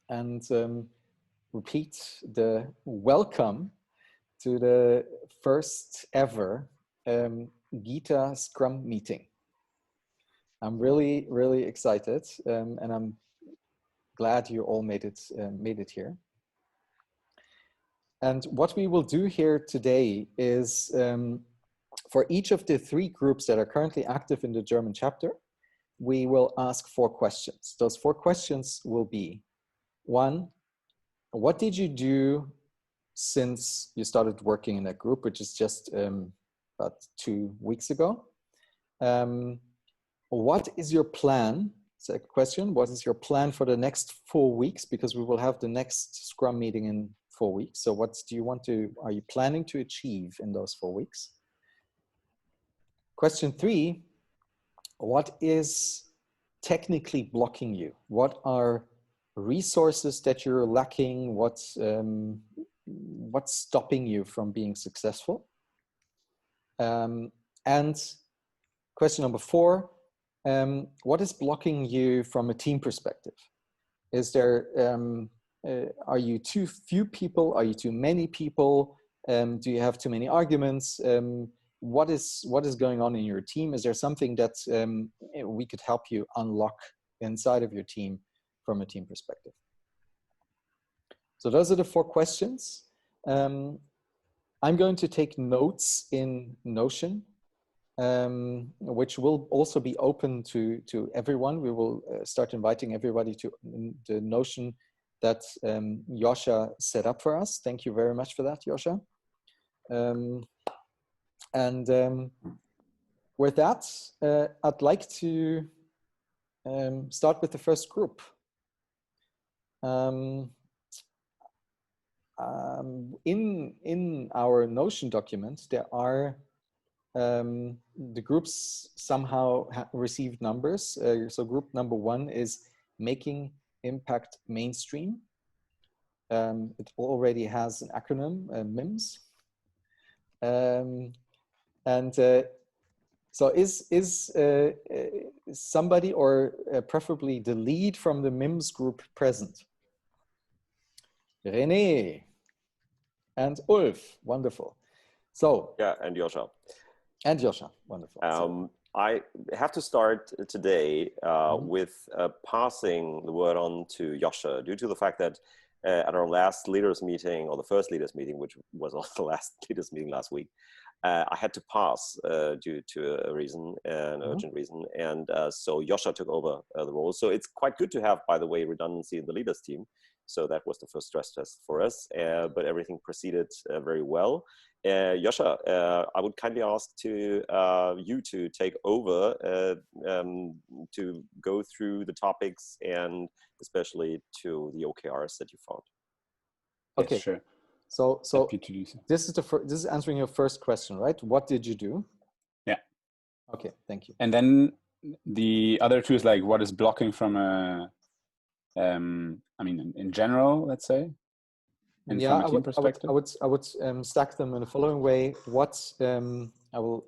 and repeat the welcome to the first ever Gita Scrum meeting. I'm really, really excited, and I'm glad you all made it here. And what we will do here today is for each of the 3 groups that are currently active in the German chapter, we will ask 4 questions. Those 4 questions will be: 1, what did you do since you started working in that group, which is just about 2 weeks ago? What is your plan? Second question, what is your plan for the next 4 weeks? Because we will have the next Scrum meeting in 4 weeks. So what are you planning to achieve in those 4 weeks? Question 3, what is technically blocking you? What are resources that you're lacking? What's stopping you from being successful? And question number 4, what is blocking you from a team perspective? Is there, are you too few people? Are you too many people? Do you have too many arguments? What is going on in your team? Is there something that we could help you unlock inside of your team from a team perspective? So those are the 4 questions. I'm going to take notes in Notion, which will also be open to everyone. We will start inviting everybody to the Notion that Joscha set up for us. Thank you very much for that, Joscha. With that, I'd like to start with the first group. In our Notion document, there are the groups somehow received numbers. So group number 1 is making impact mainstream. It already has an acronym, MIMS. So is somebody, or preferably the lead from the MIMS group, present? René and Ulf, wonderful. So yeah, and Joscha. And Joscha, wonderful. I have to start today with passing the word on to Joscha, due to the fact that at our last leaders meeting, or the first leaders meeting, which was also the last leaders meeting last week, I had to pass due to a reason, an urgent reason, and so Joscha took over the role. So it's quite good to have, by the way, redundancy in the leaders team. So that was the first stress test for us, but everything proceeded very well. Joscha, I would kindly ask you to take over to go through the topics, and especially to the OKRs that you found. Okay, yes, sure. So Happy to do so. This is answering your first question, right? What did you do? Yeah. Okay, thank you. And then the other 2 is like, what is blocking from a I mean, in general, let's say, and yeah, from a team perspective. I would stack them in the following way. I will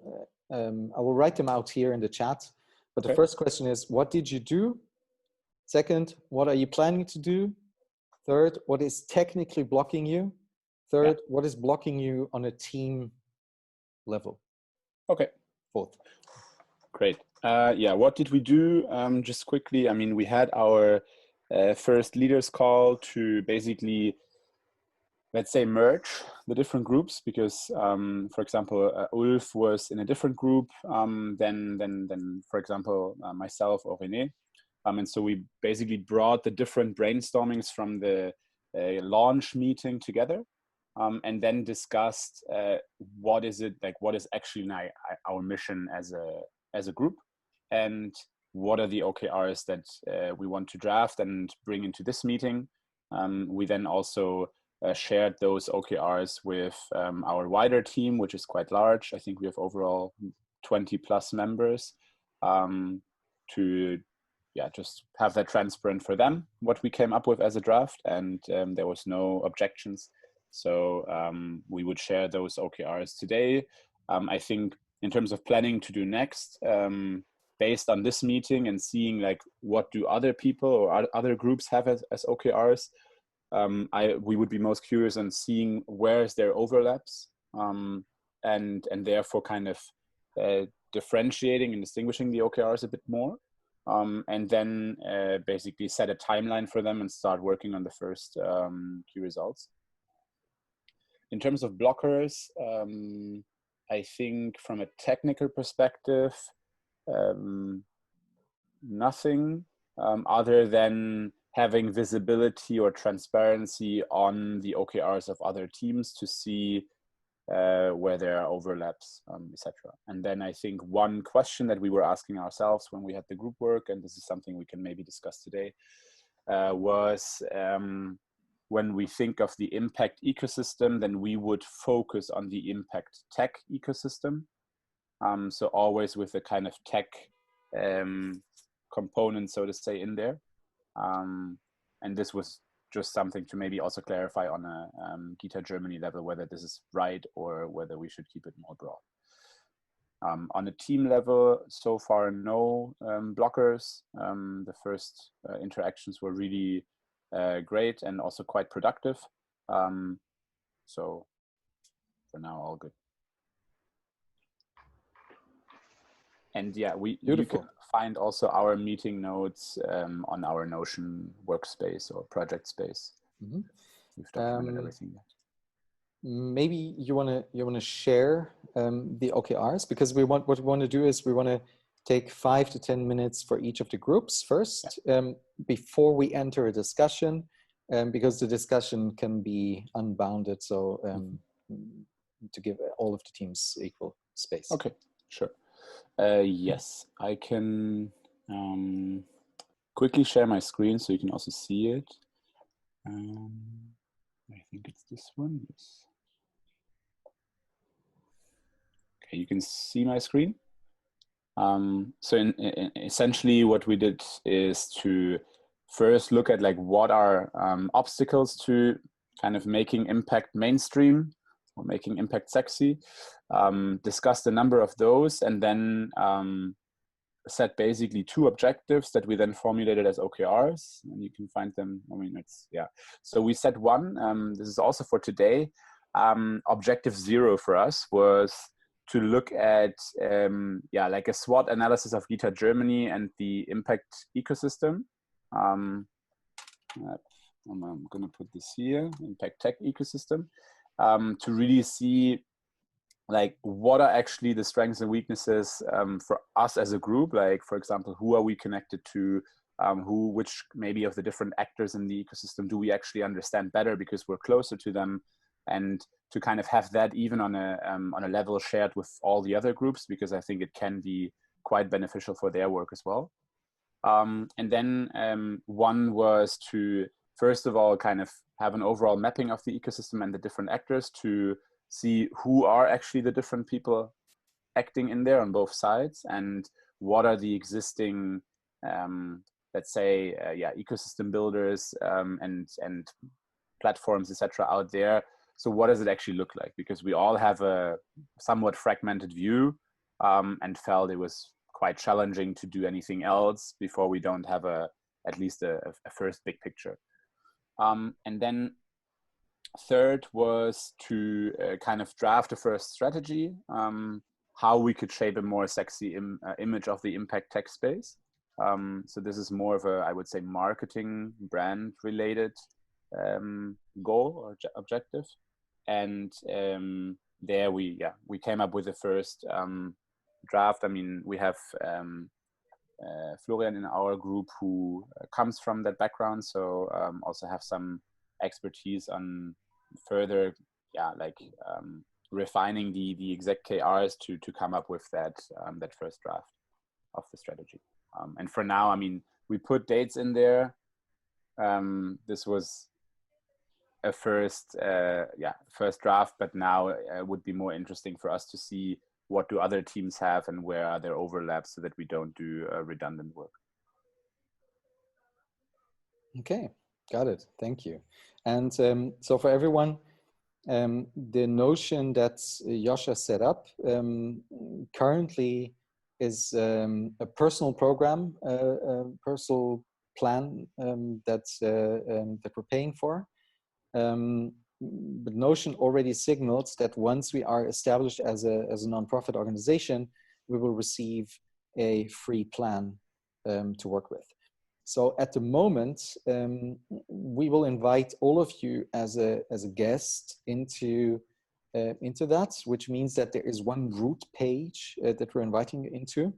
write them out here in the chat. But the first question is, what did you do? Second, what are you planning to do? Third, what is technically blocking you? Third, what is blocking you on a team level? Okay. Fourth. Great. Yeah, what did we do? Just quickly, I mean, we had our first leaders call to basically, let's say, merge the different groups, because, for example, Ulf was in a different group than for example, myself or René. And so we basically brought the different brainstormings from the launch meeting together, and then discussed what is actually our mission as a group, and what are the OKRs that we want to draft and bring into this meeting. We then also shared those OKRs with our wider team, which is quite large. I think we have overall 20 plus members, to just have that transparent for them, what we came up with as a draft, and there was no objections. So we would share those OKRs today. I think in terms of planning to do next, based on this meeting and seeing like what do other people or other groups have as OKRs, we would be most curious on seeing where is there overlaps, and therefore kind of differentiating and distinguishing the OKRs a bit more, and then basically set a timeline for them and start working on the first key results. In terms of blockers, I think from a technical perspective, nothing other than having visibility or transparency on the OKRs of other teams to see where there are overlaps, etc. And then I think one question that we were asking ourselves when we had the group work, and this is something we can maybe discuss today, was when we think of the impact ecosystem, then we would focus on the impact tech ecosystem. So always with a kind of tech component, so to say, in there. And this was just something to maybe also clarify on a Gita Germany level, whether this is right or whether we should keep it more broad. On a team level, so far, no blockers. The first interactions were really great and also quite productive. So for now, all good. And yeah, you can find also our meeting notes on our Notion workspace or project space. Mm-hmm. We've documented everything there. Maybe you wanna share the OKRs, because what we want to do is we want to take 5 to 10 minutes for each of the groups first, before we enter a discussion, because the discussion can be unbounded. So to give all of the teams equal space. Okay, sure. Yes, I can quickly share my screen so you can also see it. I think it's this one. Yes. Okay, you can see my screen. So essentially what we did is to first look at like what are obstacles to kind of making impact mainstream or making impact sexy, discussed a number of those, and then set basically 2 objectives that we then formulated as OKRs, and you can find them. I mean, so we set one, this is also for today. Objective 0 for us was to look at like a SWOT analysis of Gita Germany and the impact ecosystem. I'm going to put this here, impact tech ecosystem, to really see like what are actually the strengths and weaknesses for us as a group. Like, for example, who are we connected to? Which maybe of the different actors in the ecosystem do we actually understand better because we're closer to them, and to kind of have that even on a level shared with all the other groups, because I think it can be quite beneficial for their work as well. And then one was to, first of all, kind of have an overall mapping of the ecosystem and the different actors to see who are actually the different people acting in there on both sides, and what are the existing, let's say, ecosystem builders and platforms, etc. out there. So what does it actually look like? Because we all have a somewhat fragmented view, and felt it was quite challenging to do anything else before we don't have at least a first big picture. And then third was to kind of draft a first strategy, how we could shape a more sexy image of the impact tech space. So this is more of a, I would say, marketing brand related goal or objective. And there we came up with the first draft. I mean, we have Florian in our group who comes from that background, so also have some expertise on further refining the exact KRs to come up with that first draft of the strategy. And for now, I mean, we put dates in there. This was a first draft, but now it would be more interesting for us to see what do other teams have and where are their overlaps, so that we don't do redundant work. Okay, got it. Thank you. And so for everyone, the Notion that Yosha set up, currently is a personal program, a personal plan that we're paying for. But Notion already signals that once we are established as a nonprofit organization, we will receive a free plan to work with. So at the moment, we will invite all of you as a guest into that, which means that there is one root page that we're inviting you into.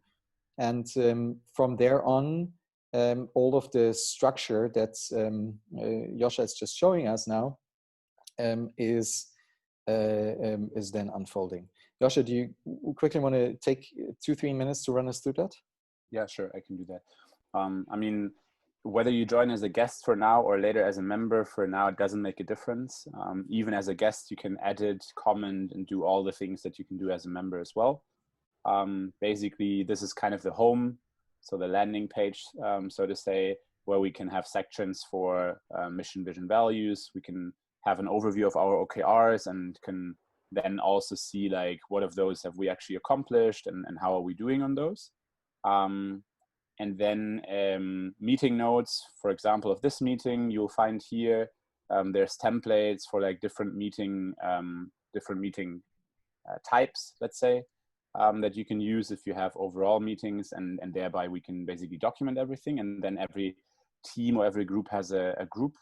And from there on, all of the structure that Joscha is just showing us now is then unfolding. Joscha, do you quickly want to take 2-3 minutes to run us through that? Yeah, sure, I can do that. I mean, whether you join as a guest for now or later as a member, for now it doesn't make a difference. Even as a guest, you can edit, comment, and do all the things that you can do as a member as well. Basically, this is kind of the home, so the landing page, so to say, where we can have sections for mission, vision, values. We can have an overview of our OKRs and can then also see like what of those have we actually accomplished and how are we doing on those. And then meeting notes, for example, of this meeting, you'll find here, there's templates for like different meeting types, let's say, that you can use if you have overall meetings, and thereby we can basically document everything. And then every team or every group has a group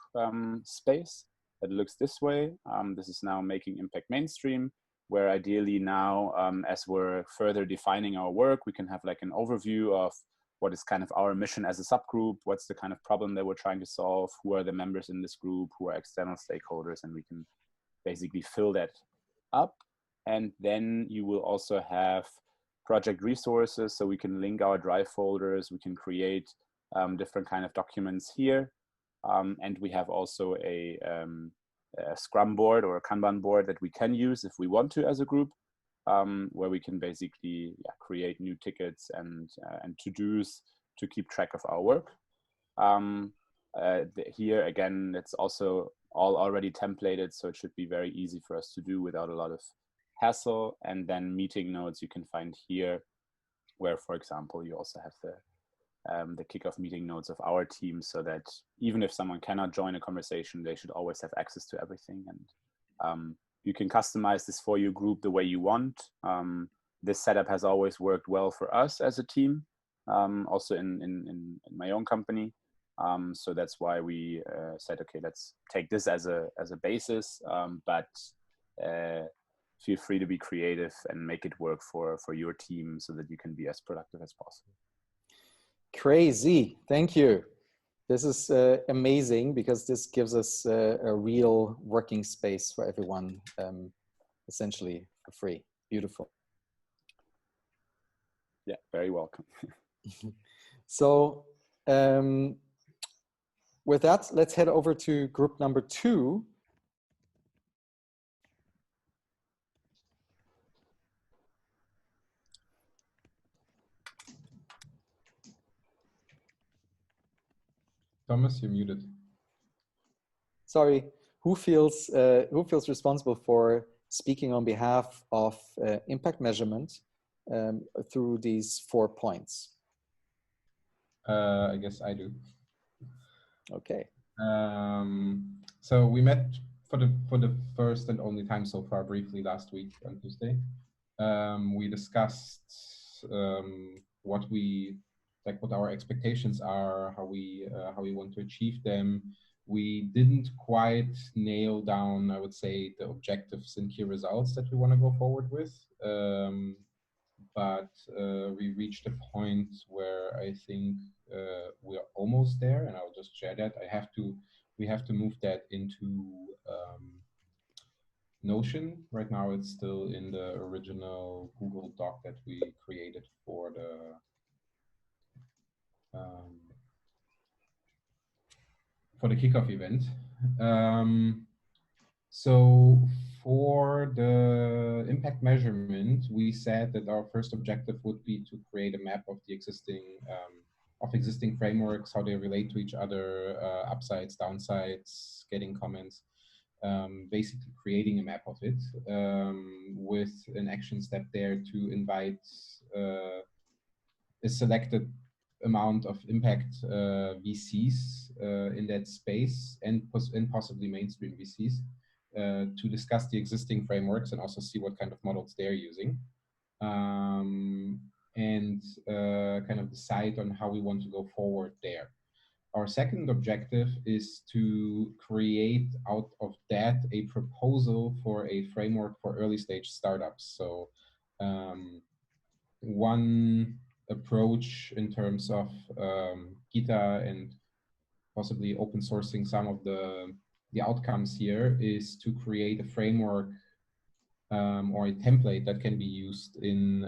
space that looks this way. This is now making impact mainstream, where ideally now, as we're further defining our work, we can have like an overview of what is kind of our mission as a subgroup, what's the kind of problem that we're trying to solve, who are the members in this group, who are external stakeholders, and we can basically fill that up. And then you will also have project resources, so we can link our Drive folders, we can create different kind of documents here. And we have also a Scrum board or a Kanban board that we can use if we want to as a group, where we can basically create new tickets and to-dos to keep track of our work. Here again, it's also all already templated, so it should be very easy for us to do without a lot of hassle. And then meeting notes you can find here, where, for example, you also have the kickoff meeting notes of our team, so that even if someone cannot join a conversation, they should always have access to everything. And you can customize this for your group the way you want. This setup has always worked well for us as a team, also in my own company. So that's why we said, okay, let's take this as a basis, but feel free to be creative and make it work for your team so that you can be as productive as possible. Crazy, thank you. This is amazing, because this gives us a real working space for everyone, essentially for free. Beautiful. Yeah, very welcome. So with that, let's head over to group number 2. Thomas, you're muted. Sorry, who feels responsible for speaking on behalf of impact measurement through these 4 points? I guess I do. Okay. So we met for the first and only time so far briefly last week on Tuesday. We discussed what our expectations are, how we want to achieve them. We didn't quite nail down, I would say, the objectives and key results that we want to go forward with. But we reached a point where I think we are almost there, and I'll just share that. We have to move that into Notion. Right now it's still in the original Google Doc that we created for the kickoff event. So for the impact measurement, we said that our first objective would be to create a map of the existing frameworks, how they relate to each other, upsides, downsides, getting comments, basically creating a map of it, with an action step there to invite a selected amount of impact VCs in that space and possibly mainstream VCs to discuss the existing frameworks and also see what kind of models they're using. And kind of decide on how we want to go forward there. Our second objective is to create out of that a proposal for a framework for early stage startups. So one approach in terms of Gita and possibly open sourcing some of the outcomes here is to create a framework or a template that can be used in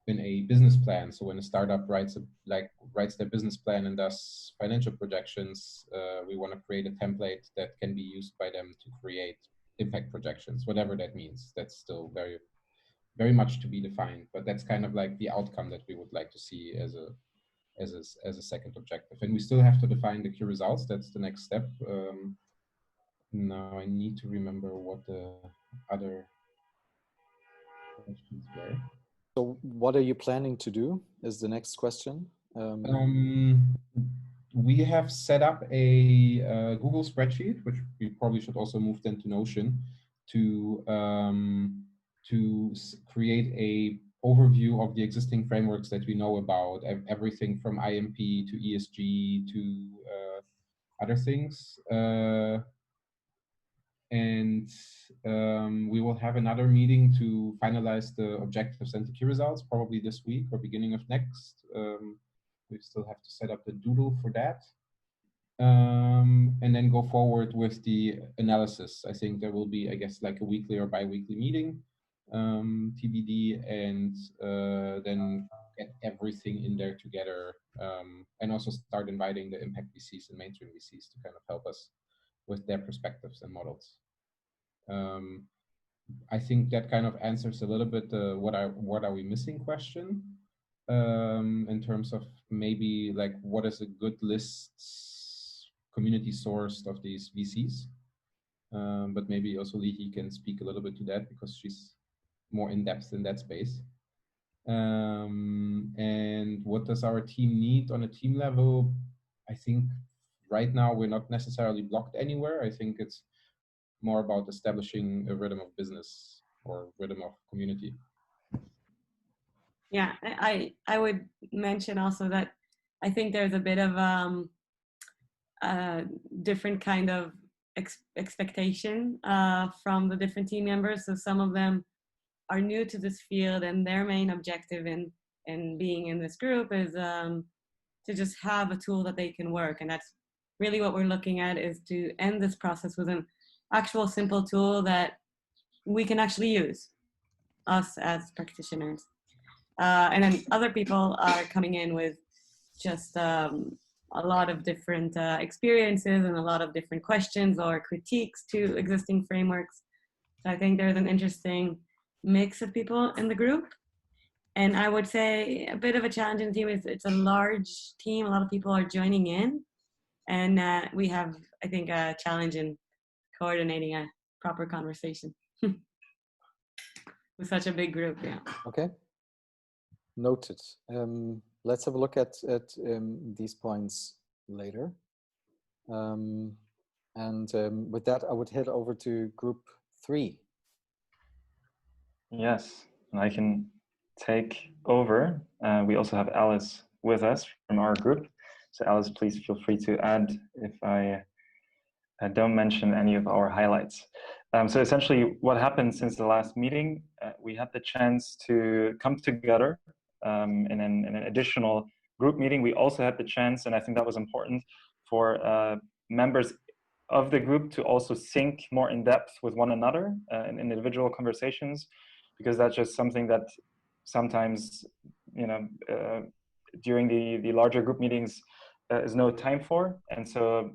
a business plan. So when a startup writes their business plan and does financial projections, we want to create a template that can be used by them to create impact projections, whatever that means. That's still very, very much to be defined, but that's kind of like the outcome that we would like to see as a second objective. And we still have to define the key results. That's the next step. Now I need to remember what the other questions were. So what are you planning to do is the next question. We have set up a Google spreadsheet, which we probably should also move then to Notion, to create a overview of the existing frameworks that we know about, everything from IMP to ESG to other things. And we will have another meeting to finalize the objectives and the key results, probably this week or beginning of next. We still have to set up the doodle for that. And then go forward with the analysis. I think there will be, I guess, like a weekly or bi-weekly meeting, TBD, and then get everything in there together, and also start inviting the impact VCs and mainstream VCs to kind of help us with their perspectives and models. I think that kind of answers a little bit the what are we missing question, in terms of maybe like what is a good list community sourced of these VCs. But maybe also Lihi can speak a little bit to that because she's more in depth in that space. And what does our team need on a team level? I think right now we're not necessarily blocked anywhere. I think it's more about establishing a rhythm of business or rhythm of community. Yeah, I would mention also that I think there's a bit of different kind of expectation from the different team members. So some of them are new to this field, and their main objective in being in this group is to just have a tool that they can work. And that's really what we're looking at, is to end this process with an actual simple tool that we can actually use, us as practitioners. And then other people are coming in with just a lot of different experiences and a lot of different questions or critiques to existing frameworks. So I think there's an interesting mix of people in the group. And I would say a bit of a challenging team is it's a large team. A lot of people are joining in. And we have, I think, a challenge in coordinating a proper conversation with such a big group. Yeah. Okay. Noted. Let's have a look at these points later. And with that, I would head over to group 3. Yes, and I can take over. We also have Alice with us from our group. So Alice, please feel free to add if I don't mention any of our highlights. So essentially what happened since the last meeting, we had the chance to come together in an additional group meeting. We also had the chance, and I think that was important, for members of the group to also sync more in depth with one another in individual conversations, because that's just something that sometimes, you know, during the larger group meetings is no time for. And so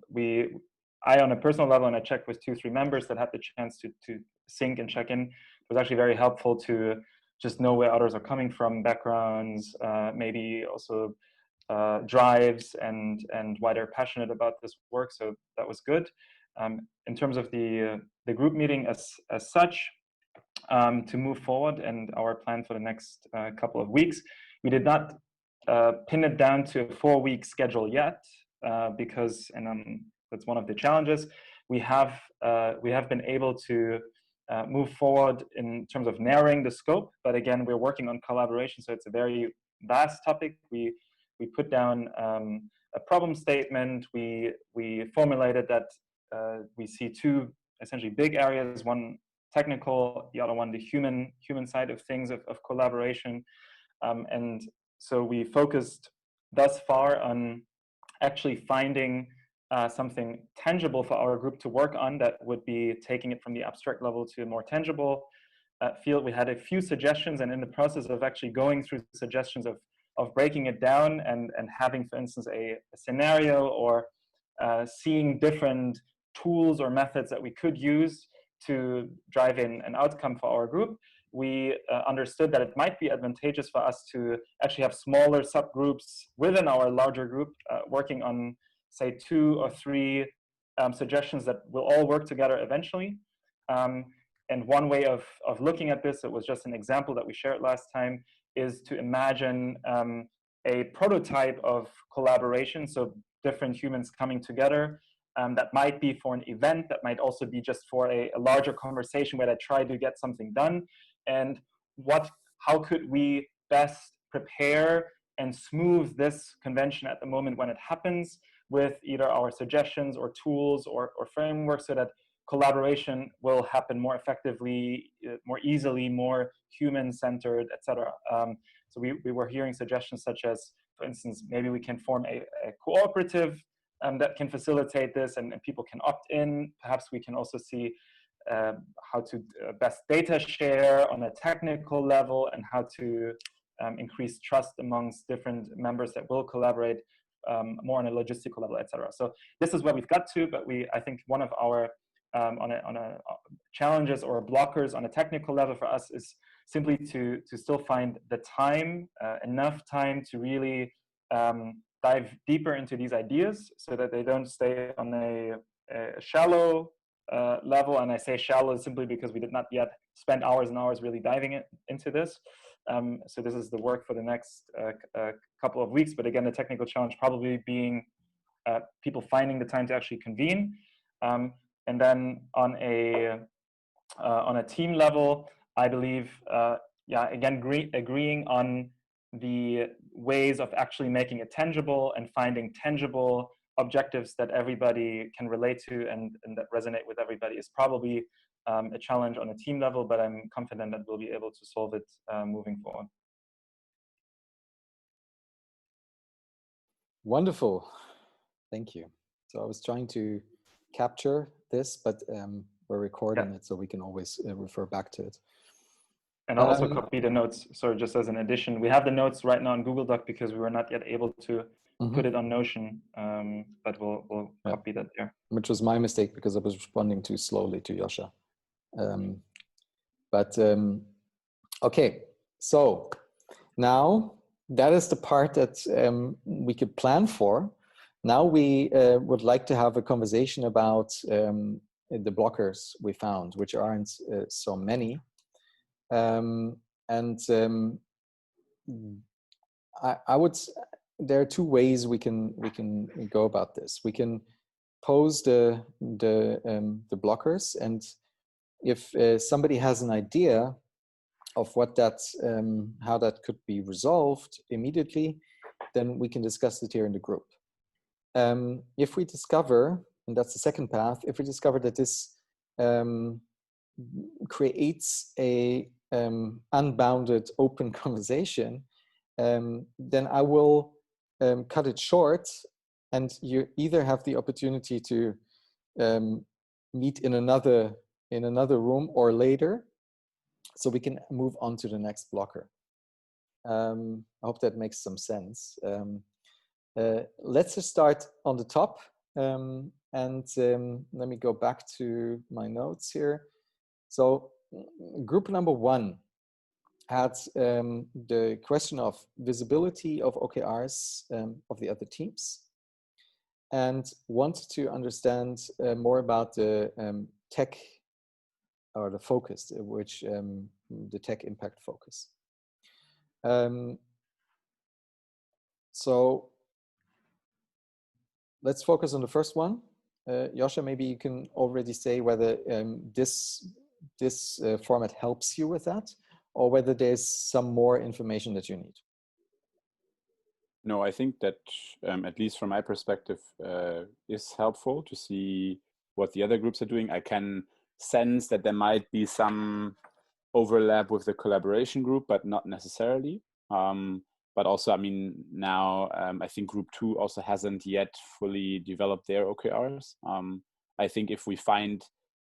I on a personal level, and I checked with 2-3 members that had the chance to sync and check in, it was actually very helpful to just know where others are coming from, backgrounds, maybe also drives, and why they're passionate about this work. So that was good. In terms of the group meeting as such, to move forward and our plan for the next couple of weeks, We did not pin it down to a 4-week schedule yet, because, and that's one of the challenges, we have been able to move forward in terms of narrowing the scope. But again, we're working on collaboration, so it's a very vast topic. We put down a problem statement. We formulated that we see two essentially big areas: one technical, the other one the human side of things, of collaboration. And so we focused thus far on actually finding something tangible for our group to work on that would be taking it from the abstract level to a more tangible field. We had a few suggestions, and in the process of actually going through the suggestions of breaking it down and having, for instance, a scenario, or seeing different tools or methods that we could use to drive in an outcome for our group, we understood that it might be advantageous for us to actually have smaller subgroups within our larger group working on, say, 2 or 3 suggestions that will all work together eventually. And one way of looking at this, it was just an example that we shared last time, is to imagine a prototype of collaboration, so different humans coming together. That might be for an event, that might also be just for a larger conversation where they try to get something done. And how could we best prepare and smooth this convention at the moment when it happens, with either our suggestions or tools or frameworks, so that collaboration will happen more effectively, more easily, more human-centered, etc. So we were hearing suggestions such as, for instance, maybe we can form a cooperative that can facilitate this, and people can opt in. Perhaps we can also see how to best data share on a technical level, and how to increase trust amongst different members that will collaborate more on a logistical level, etc. So this is where we've got to, but I think one of our on a challenges or blockers on a technical level for us is simply to still find the time, enough time to really dive deeper into these ideas, so that they don't stay on a shallow level. And I say shallow simply because we did not yet spend hours and hours really diving into this. So this is the work for the next couple of weeks. But again, the technical challenge probably being people finding the time to actually convene. And then on a team level, I believe, again, agreeing on the ways of actually making it tangible and finding tangible objectives that everybody can relate to and that resonate with everybody is probably a challenge on a team level, but I'm confident that we'll be able to solve it moving forward. Wonderful. Thank you. So I was trying to capture this, but we're recording it, so we can always refer back to it. And I'll also copy the notes. So just as an addition, we have the notes right now in Google Doc because we were not yet able to put it on Notion, but we'll copy that there. Which was my mistake because I was responding too slowly to Yosha. Okay, so now that is the part that we could plan for. Now we would like to have a conversation about the blockers we found, which aren't so many. I would. There are 2 ways we can go about this. We can pose the blockers, and if somebody has an idea of what how that could be resolved immediately, then we can discuss it here in the group. If we discover, and that's the second path, if we discover that this creates a unbounded open conversation, then I will cut it short, and you either have the opportunity to meet in another room or later, so we can move on to the next blocker. I hope that makes some sense. Let's just start on the top, and let me go back to my notes here. So group number 1 had the question of visibility of OKRs of the other teams, and wanted to understand more about the tech, or the focus, which the tech impact focus. So let's focus on the first one. Yosha, maybe you can already say whether this format helps you with that, or whether there's some more information that you need. No, I think that at least from my perspective is helpful to see what the other groups are doing. I can sense that there might be some overlap with the collaboration group, but not necessarily. But also, I mean, now I think group 2 also hasn't yet fully developed their OKRs. I think if we find,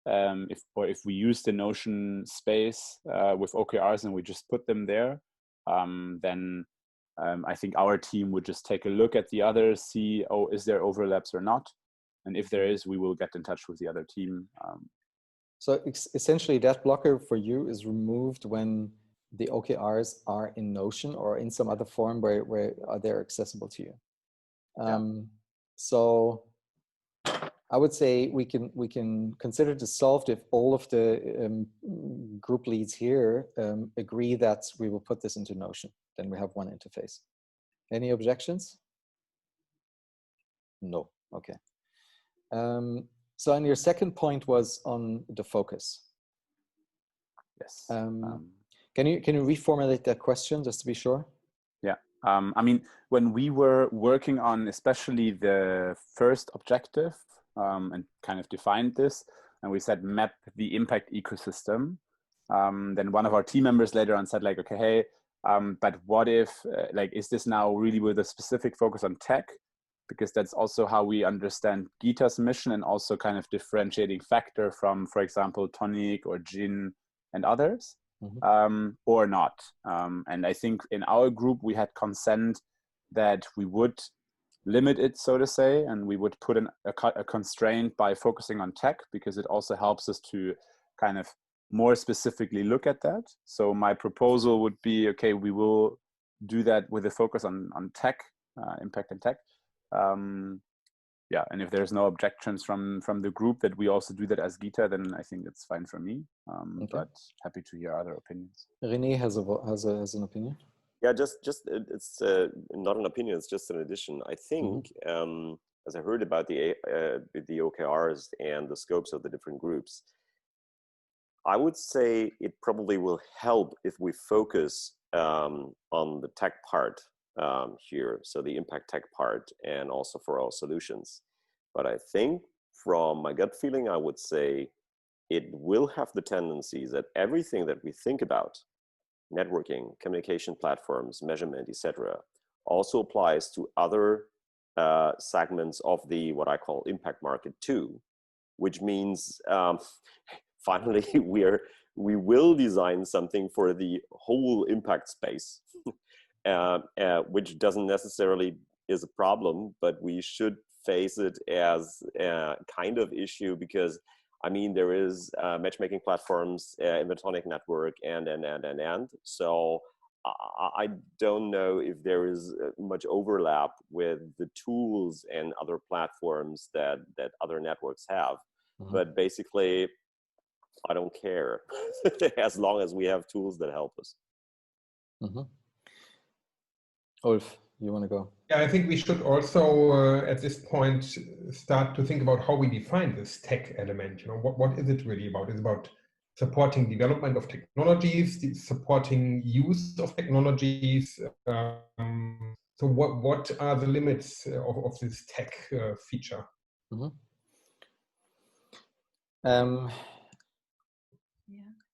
if we use the Notion space with OKRs and we just put them there, then I think our team would just take a look at the others, see, oh, is there overlaps or not? And if there is, we will get in touch with the other team. So essentially that blocker for you is removed when the OKRs are in Notion or in some other form where they're accessible to you. So I would say we can consider this solved if all of the group leads here agree that we will put this into Notion. Then we have one interface. Any objections? No. Okay. So, and your second point was on the focus. Yes. Can you reformulate that question just to be sure? Yeah. I mean, when we were working on especially the first objective and kind of defined this, and we said map the impact ecosystem, then one of our team members later on said like, okay, hey, but what if, like, is this now really with a specific focus on tech? Because that's also how we understand Gita's mission and also kind of differentiating factor from, for example, Tonic or Jin and others, or not. And I think in our group, we had consent that we would limit it, so to say, and we would put a constraint by focusing on tech, because it also helps us to kind of more specifically look at that. So my proposal would be, okay, we will do that with a focus on tech, impact and tech. Yeah, and if there's no objections from the group that we also do that as Gita, then I think it's fine for me. Okay. But happy to hear other opinions. René has an opinion. Yeah, just it's not an opinion; it's just an addition. I think as I heard about the OKRs and the scopes of the different groups, I would say it probably will help if we focus on the tech part here, so the impact tech part, and also for our solutions. But I think from my gut feeling, I would say it will have the tendency that everything that we think about, networking, communication platforms, measurement, etc., also applies to other segments of the what I call impact market too, which means finally we will design something for the whole impact space, which doesn't necessarily is a problem, but we should face it as a kind of issue, because I mean, there is matchmaking platforms in the Tonic network and. So I don't know if there is much overlap with the tools and other platforms that other networks have. But basically, I don't care as long as we have tools that help us. Ulf, you want to go? Yeah, I think we should also, at this point, start to think about how we define this tech element. You know, what is it really about? It's about supporting development of technologies, supporting use of technologies. So what are the limits of this tech feature?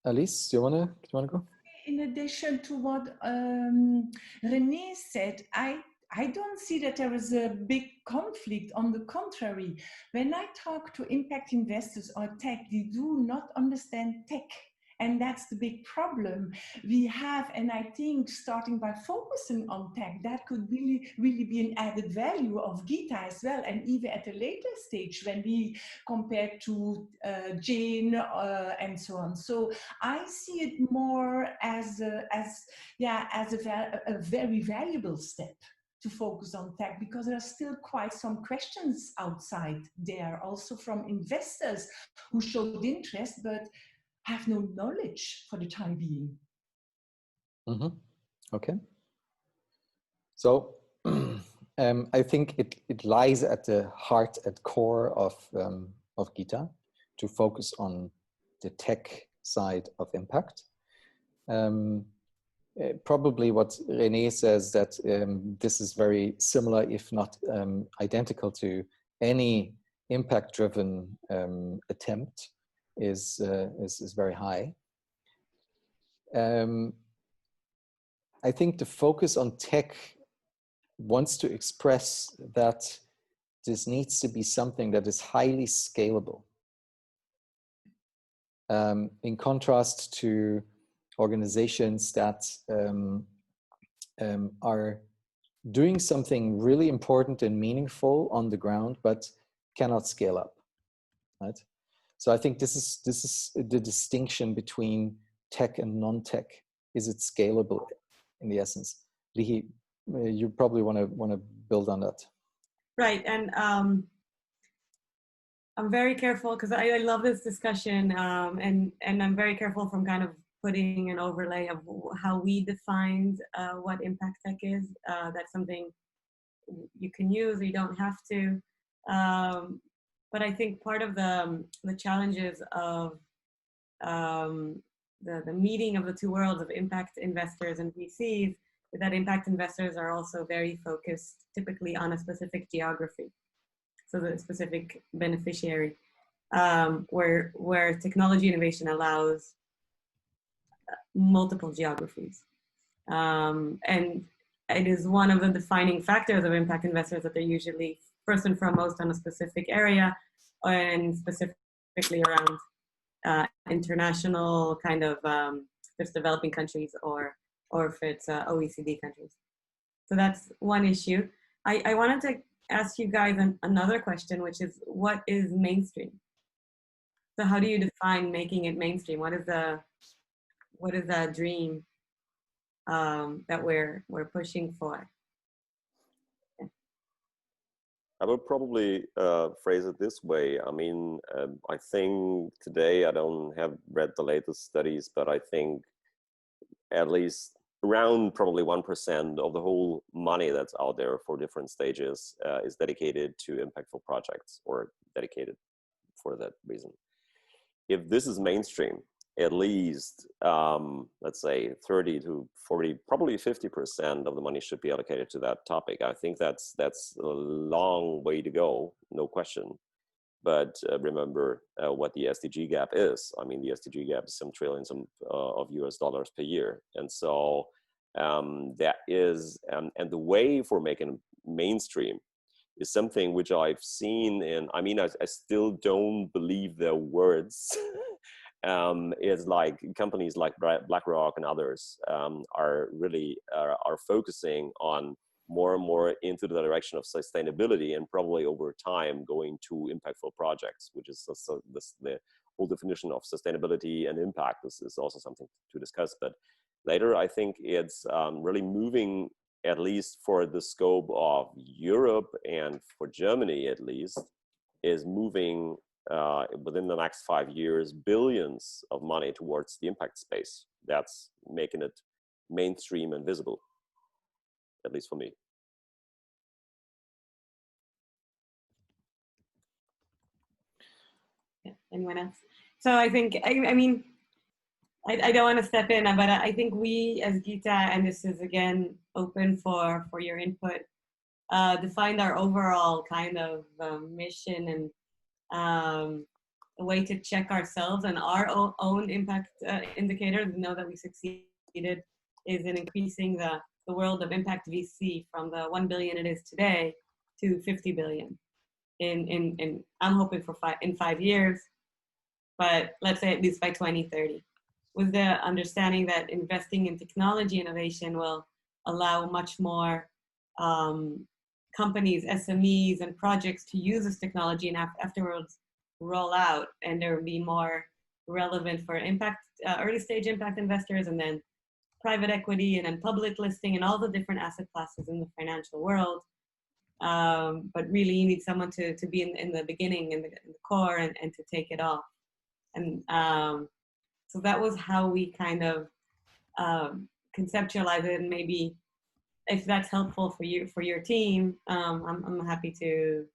Alice, do you wanna go? In addition to what René said, I don't see that there is a big conflict. On the contrary, when I talk to impact investors or tech, they do not understand tech. And that's the big problem we have. And I think starting by focusing on tech, that could really be an added value of Gita as well. And even at a later stage when we compare to Jane and so on. So I see it more as a very valuable step to focus on tech, because there are still quite some questions outside there, also from investors who showed interest, but have no knowledge for the time being. Okay. So I think it lies at the heart, at core of Gita, to focus on the tech side of impact. Probably what René says, that this is very similar, if not identical, to any impact-driven attempt is very high. I think the focus on tech wants to express that this needs to be something that is highly scalable. In contrast to organizations that are doing something really important and meaningful on the ground, but cannot scale up, right? So I think this is the distinction between tech and non-tech. Is it scalable in the essence? Lihi, you probably want to build on that. Right, and I'm very careful because I love this discussion, and I'm very careful from kind of putting an overlay of how we defined what impact tech is. That's something you can use, or you don't have to. But I think part of the challenges of the meeting of the two worlds of impact investors and VCs is that impact investors are also very focused typically on a specific geography. So the specific beneficiary, where technology innovation allows multiple geographies. And it is one of the defining factors of impact investors that they're usually first and foremost on a specific area, and specifically around international kind of if it's developing countries or if it's OECD countries. So that's one issue. I wanted to ask you guys another question, which is, what is mainstream? So how do you define making it mainstream? What is the dream that we're pushing for? I would probably phrase it this way. I mean, I think today, I don't have read the latest studies, but I think at least around probably 1% of the whole money that's out there for different stages is dedicated to impactful projects, or dedicated for that reason. If this is mainstream, at least, let's say 30 to 40, probably 50% of the money should be allocated to that topic. I think that's a long way to go, no question. But remember what the SDG gap is. I mean, the SDG gap is some trillions of US dollars per year. And so that is, and the way for making mainstream is something which I've seen in, I mean, I still don't believe their words. Is like companies like BlackRock and others are really are focusing on more and more into the direction of sustainability, and probably over time going to impactful projects, which is the whole definition of sustainability and impact. This is also something to discuss, but later I think it's really moving, at least for the scope of Europe and for Germany at least, is moving within the next 5 years, billions of money towards the impact space. That's making it mainstream and visible, at least for me. Yeah, anyone else? So I think, I mean, I don't want to step in, but I think we as Gita, and this is again open for your input, defined our overall kind of mission and a way to check ourselves and our own impact indicators and know that we succeeded is in increasing the world of impact VC from the 1 billion it is today to 50 billion in I'm hoping for in 5 years, but let's say at least by 2030, with the understanding that investing in technology innovation will allow much more companies, SMEs, and projects to use this technology and afterwards roll out, and there will be more relevant for impact, early stage impact investors, and then private equity, and then public listing, and all the different asset classes in the financial world. But really, you need someone to be in the beginning, in the core, and to take it off. And so that was how we kind of conceptualize it, and maybe if that's helpful for you, for your team, I'm happy to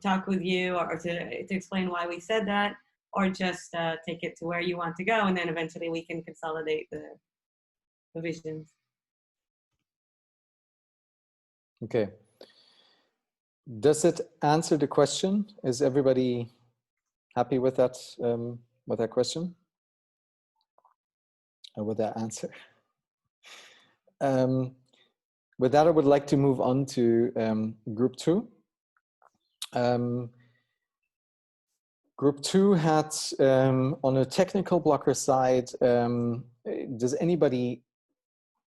talk with you, or to explain why we said that, or just take it to where you want to go, and then eventually we can consolidate the visions. Okay. Does it answer the question? Is everybody happy with that question? Or with that answer? With that, I would like to move on to group 2. Group 2 had, on a technical blocker side, does anybody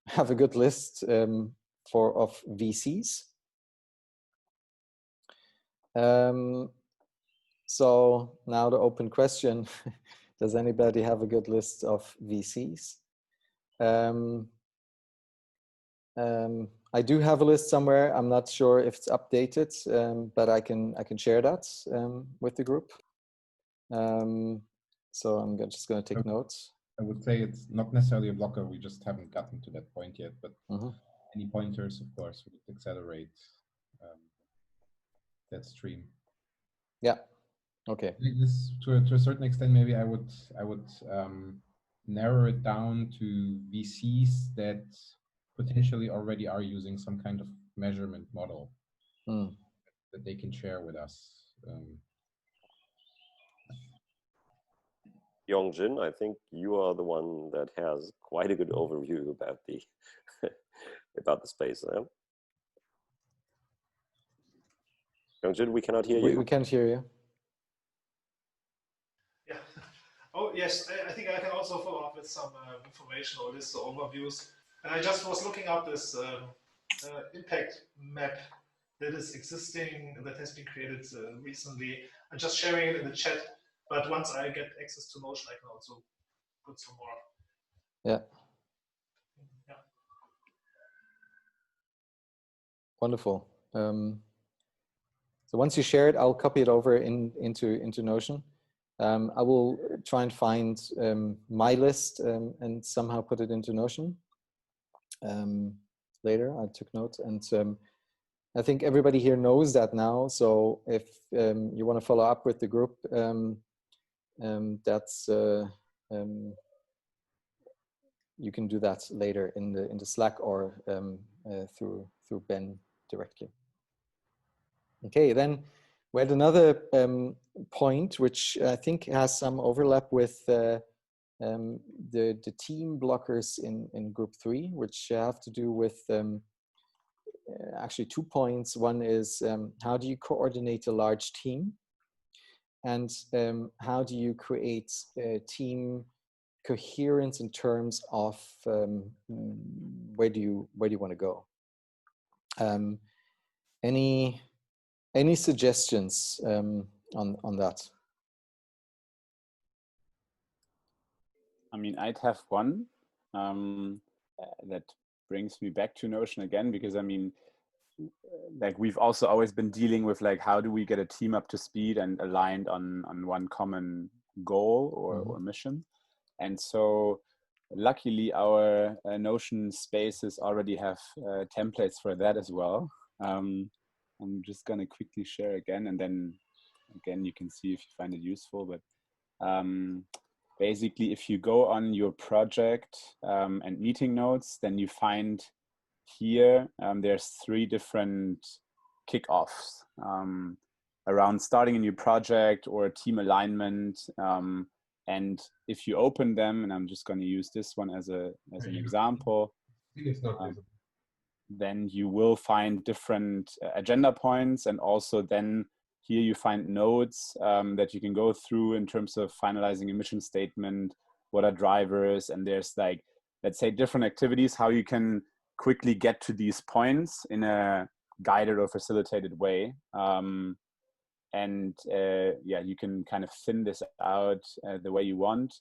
have a good list of VCs? So now the open question, does anybody have a good list of VCs? I do have a list somewhere. I'm not sure if it's updated, but I can share that with the group. So I'm just going to take notes. I would say it's not necessarily a blocker. We just haven't gotten to that point yet, but any pointers, of course, would accelerate that stream. Yeah. Okay. This, to a certain extent, maybe I would narrow it down to VCs that potentially already are using some kind of measurement model that they can share with us. Yongjin, I think you are the one that has quite a good overview about the about the space. Yongjin, we cannot hear you. We can't hear you. Yeah. Oh yes, I think I can also follow up with some information or lists or overviews. And I just was looking up this impact map that is existing, that has been created recently. I'm just sharing it in the chat. But once I get access to Notion, I can also put some more. Yeah. Yeah. Wonderful. So once you share it, I'll copy it over into Notion. I will try and find my list and somehow put it into Notion later. I took note, and I think everybody here knows that now. So if you want to follow up with the group, that's you can do that later in the Slack or through Ben directly. Okay, then we had another point which I think has some overlap with the team blockers in group 3, which have to do with actually 2 points. One is how do you coordinate a large team, and how do you create team coherence in terms of where do you want to go? Any suggestions on that? I mean, I'd have one that brings me back to Notion again, because I mean, like we've also always been dealing with like, how do we get a team up to speed and aligned on one common goal or mission? And so luckily our Notion spaces already have templates for that as well. I'm just going to quickly share again, and then again you can see if you find it useful. But basically, if you go on your project and meeting notes, then you find here there's 3 different kickoffs around starting a new project or team alignment. And if you open them, and I'm just going to use this one as an example, then you will find different agenda points, and also then here you find nodes that you can go through in terms of finalizing a mission statement, what are drivers, and there's like, let's say, different activities, how you can quickly get to these points in a guided or facilitated way. Yeah, you can kind of thin this out the way you want,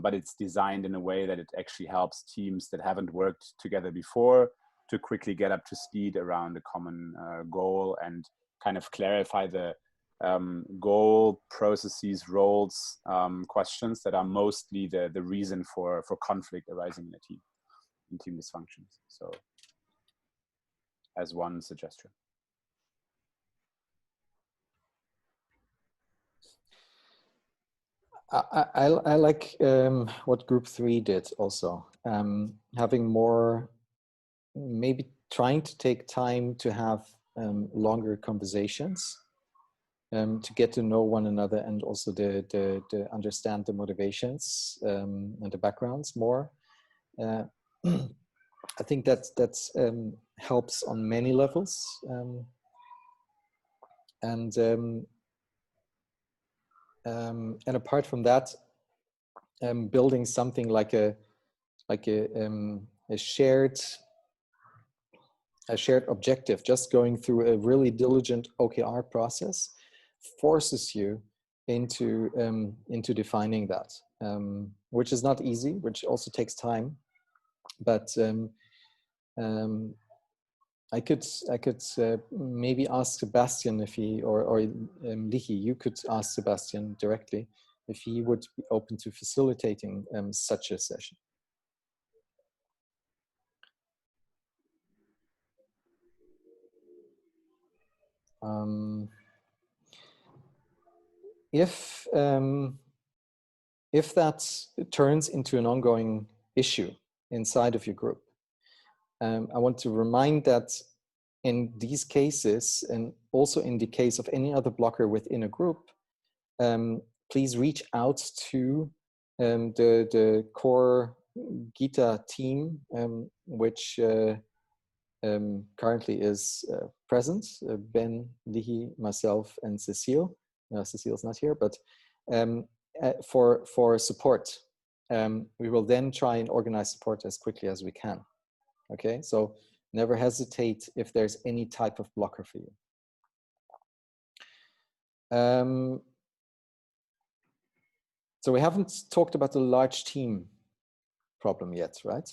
but it's designed in a way that it actually helps teams that haven't worked together before to quickly get up to speed around a common goal, and kind of clarify the goal, processes, roles, questions that are mostly the reason for conflict arising in a team. team dysfunctions. So as one suggestion. I like what group 3 did also, having more, maybe trying to take time to have longer conversations, to get to know one another, and also to understand the motivations and the backgrounds more. I think that's helps on many levels, and apart from that, building something like a shared objective, just going through a really diligent OKR process, forces you into defining that, which is not easy, which also takes time. But I could maybe ask Sebastian if he, or Lichi, you could ask Sebastian directly if he would be open to facilitating such a session. If that turns into an ongoing issue inside of your group, I want to remind that in these cases, and also in the case of any other blocker within a group, please reach out to the core Gita team, which currently is present, Ben, Lichi, myself, and Cecile. Cecile's not here, but for support. We will then try and organize support as quickly as we can. Okay, so never hesitate if there's any type of blocker for you. So we haven't talked about the large team problem yet, right?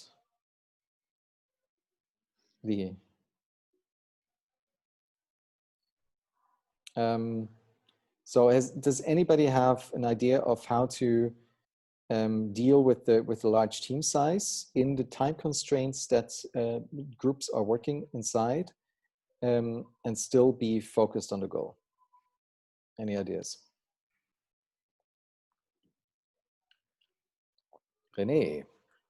So does anybody have an idea of how to deal with the large team size in the time constraints that groups are working inside, and still be focused on the goal? Any ideas? René.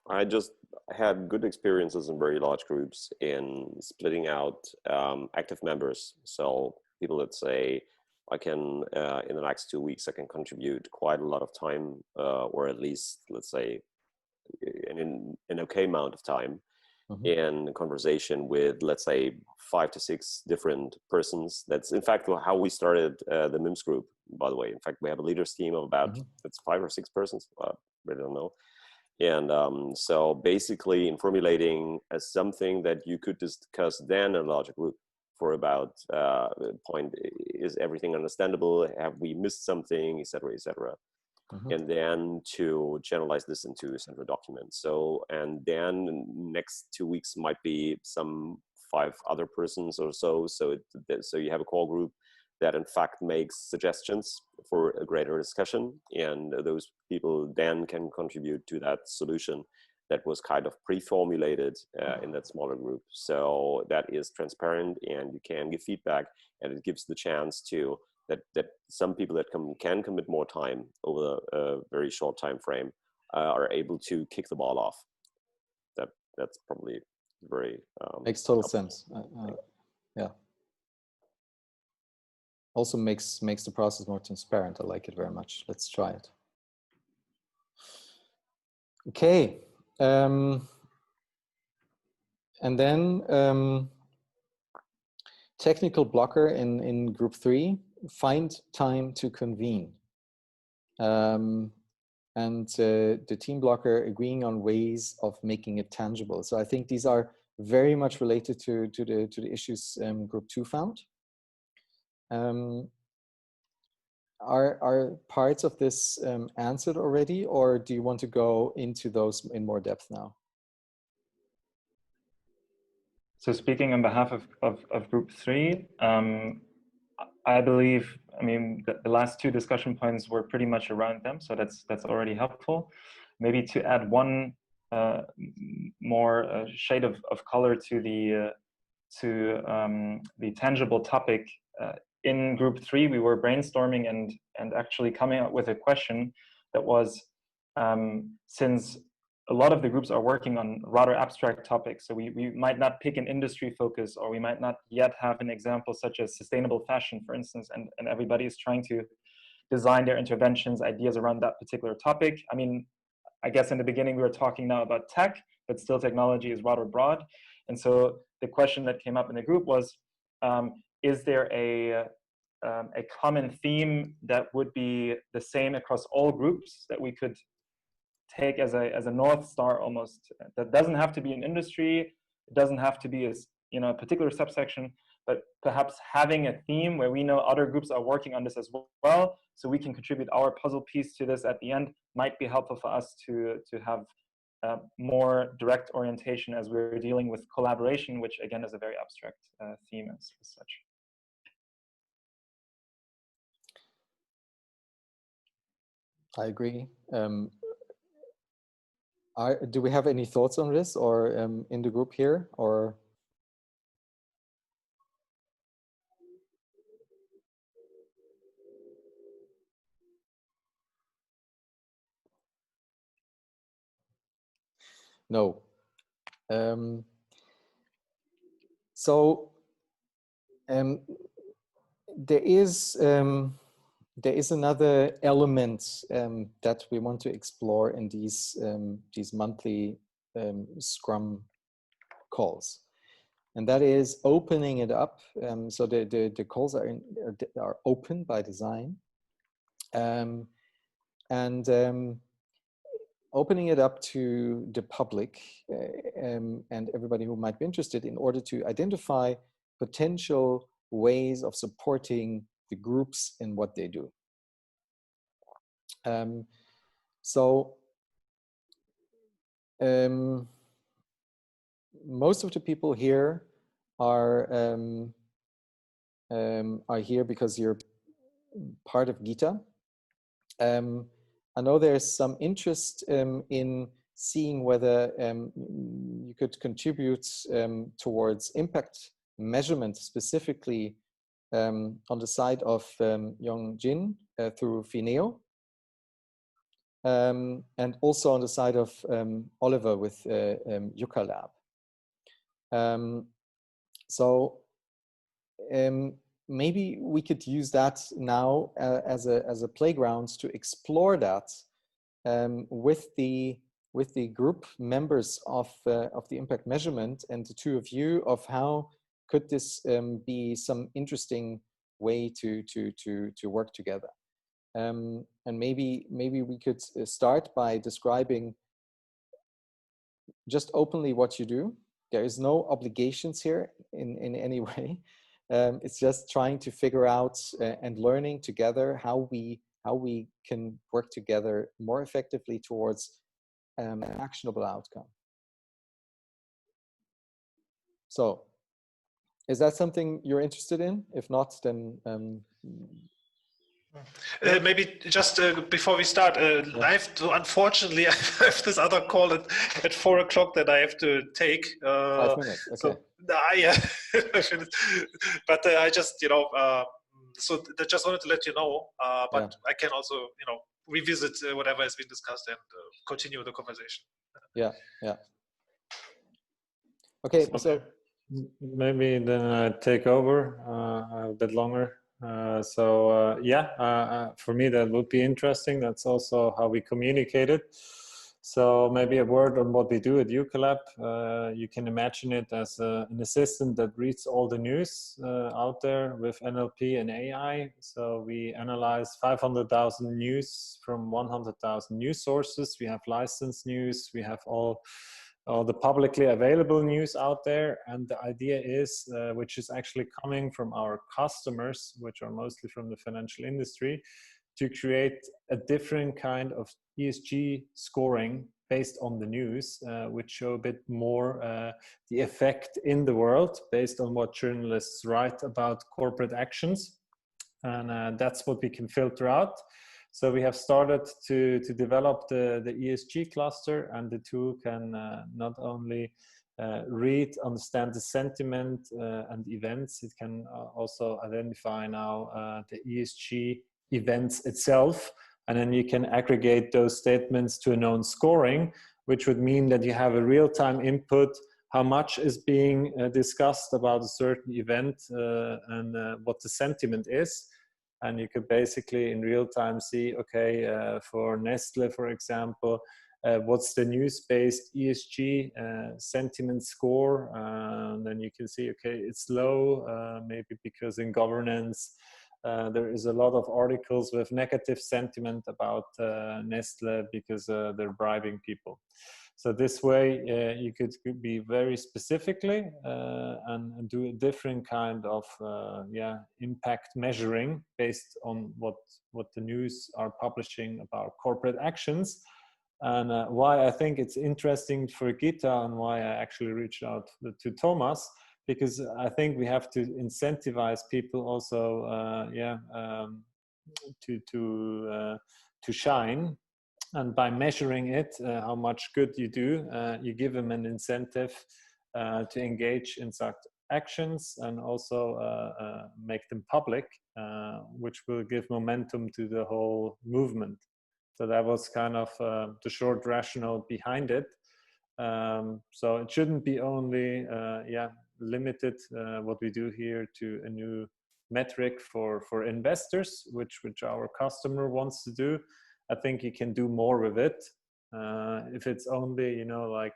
I just had good experiences in very large groups in splitting out active members. So people that say, I can, in the next 2 weeks, I can contribute quite a lot of time, or at least, let's say, an okay amount of time in conversation with, let's say, 5 to 6 different persons. That's, in fact, how we started the MIMS group, by the way. In fact, we have a leaders team of about, it's 5 or 6 persons, I really don't know. And so basically in formulating as something that you could discuss then in a larger group for about point, is everything understandable? Have we missed something, et cetera, et cetera. And then to generalize this into a central document. So, and then next 2 weeks might be some 5 other persons or so. So you have a core group that in fact makes suggestions for a greater discussion, and those people then can contribute to that solution that was kind of pre-formulated in that smaller group. So that is transparent, and you can give feedback, and it gives the chance to that some people that can commit more time over a very short time frame are able to kick the ball off. That's probably very makes total sense. Yeah. Also makes the process more transparent. I like it very much. Let's try it. Okay. And then technical blocker in group 3, find time to convene. And the team blocker agreeing on ways of making it tangible. So I think these are very much related to the issues group 2 found. Are parts of this answered already, or do you want to go into those in more depth now? So speaking on behalf of group 3, I believe, I mean, the last 2 discussion points were pretty much around them, so that's already helpful. Maybe to add one more shade of color to the tangible topic. In group 3, we were brainstorming and actually coming up with a question that was, since a lot of the groups are working on rather abstract topics, so we might not pick an industry focus, or we might not yet have an example such as sustainable fashion, for instance, and everybody is trying to design their interventions, ideas around that particular topic. I mean, I guess in the beginning we were talking now about tech, but still technology is rather broad. And so the question that came up in the group was, is there a common theme that would be the same across all groups that we could take as a North Star almost? That doesn't have to be an industry, it doesn't have to be a particular subsection, but perhaps having a theme where we know other groups are working on this as well, so we can contribute our puzzle piece to this at the end, might be helpful for us to have more direct orientation as we're dealing with collaboration, which again is a very abstract theme as such. I agree. Do we have any thoughts on this, or in the group here, or? No. There is another element that we want to explore in these monthly Scrum calls, and that is opening it up. So the calls are open by design, and opening it up to the public and everybody who might be interested, in order to identify potential ways of supporting the groups in what they do. Most of the people here are here because you're part of Gita. I know there's some interest in seeing whether you could contribute towards impact measurement, specifically on the side of Young Jin through Fineo, and also on the side of Oliver with Yucca Lab. Maybe we could use that now as a playground to explore that with the group members of the impact measurement and the two of you, of how could this be some interesting way to work together. And maybe we could start by describing just openly what you do. There is no obligations here in any way. It's just trying to figure out and learning together how we can work together more effectively towards an actionable outcome. So, is that something you're interested in? If not, then maybe just before we start, I have to, unfortunately, I have this other call at 4 o'clock that I have to take. 5 minutes, okay. So, yeah, but I just, so I just wanted to let you know, but I can also, revisit whatever has been discussed and continue the conversation. Yeah. Okay, so maybe then I take over a bit longer. For me that would be interesting. That's also how we communicate it. So maybe a word on what we do at Yucca Lab. You can imagine it as an assistant that reads all the news out there with NLP and AI. So we analyze 500,000 news from 100,000 news sources. We have licensed news. We have all the publicly available news out there, and the idea is, which is actually coming from our customers, which are mostly from the financial industry, to create a different kind of ESG scoring based on the news, which show a bit more the effect in the world based on what journalists write about corporate actions. And that's what we can filter out. So we have started to develop the ESG cluster, and the tool can not only read, understand the sentiment and events, it can also identify now the ESG events itself, and then you can aggregate those statements to a known scoring, which would mean that you have a real-time input, how much is being discussed about a certain event and what the sentiment is. And you could basically in real time see, okay, for Nestle, for example, what's the news-based ESG sentiment score? And then you can see, okay, it's low, maybe because in governance, there is a lot of articles with negative sentiment about Nestle because they're bribing people. So this way you could be very specifically and do a different kind of impact measuring based on what the news are publishing about corporate actions. And why I think it's interesting for Gita and why I actually reached out to Thomas, because I think we have to incentivize people also to shine. And by measuring it, how much good you do, you give them an incentive to engage in such actions and also make them public, which will give momentum to the whole movement. So that was kind of the short rationale behind it. So it shouldn't be only limited what we do here to a new metric for investors, which our customer wants to do. I think you can do more with it. If it's only, like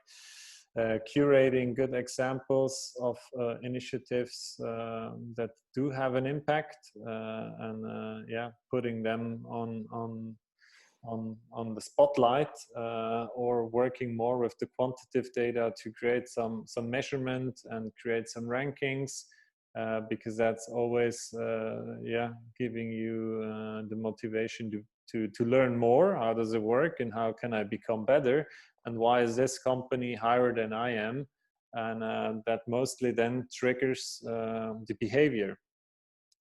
curating good examples of initiatives that do have an impact and putting them on the spotlight or working more with the quantitative data to create some measurement and create some rankings. Because that's always giving you the motivation to learn more. How does it work and how can I become better, and why is this company higher than I am? And that mostly then triggers the behavior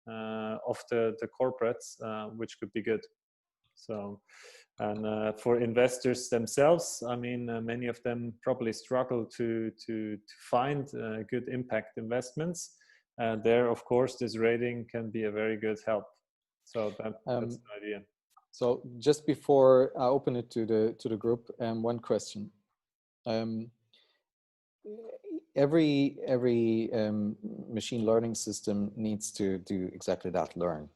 of the corporates, which could be good. So, and for investors themselves, I mean, many of them probably struggle to find good impact investments. There, of course, this rating can be a very good help. So that's an idea. So just before I open it to the group, one question. Every machine learning system needs to do exactly that, learn.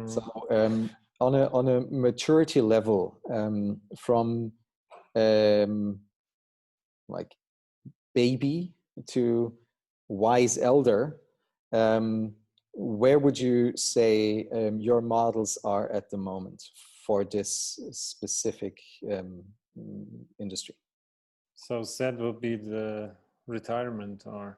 So on a maturity level, from like baby to wise elder, where would you say your models are at the moment for this specific industry? So that would be the retirement, or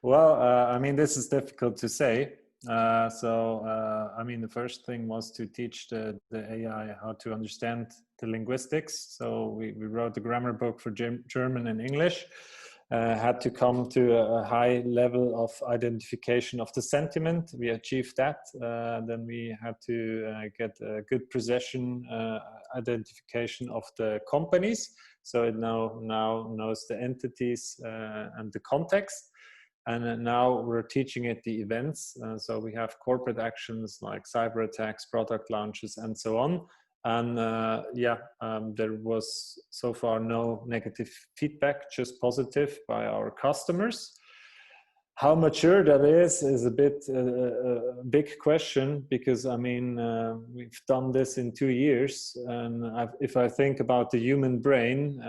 well, I mean, this is difficult to say. I mean, the first thing was to teach the AI how to understand the linguistics. So we wrote the grammar book for German and English. Had to come to a high level of identification of the sentiment. We achieved that. Then we had to get a good precision identification of the companies. So it now knows the entities and the context. And now we're teaching it the events. So we have corporate actions like cyber attacks, product launches, and so on. And there was so far no negative feedback, just positive by our customers. How mature that is a bit a big question, because I mean, we've done this in 2 years. And if I think about the human brain,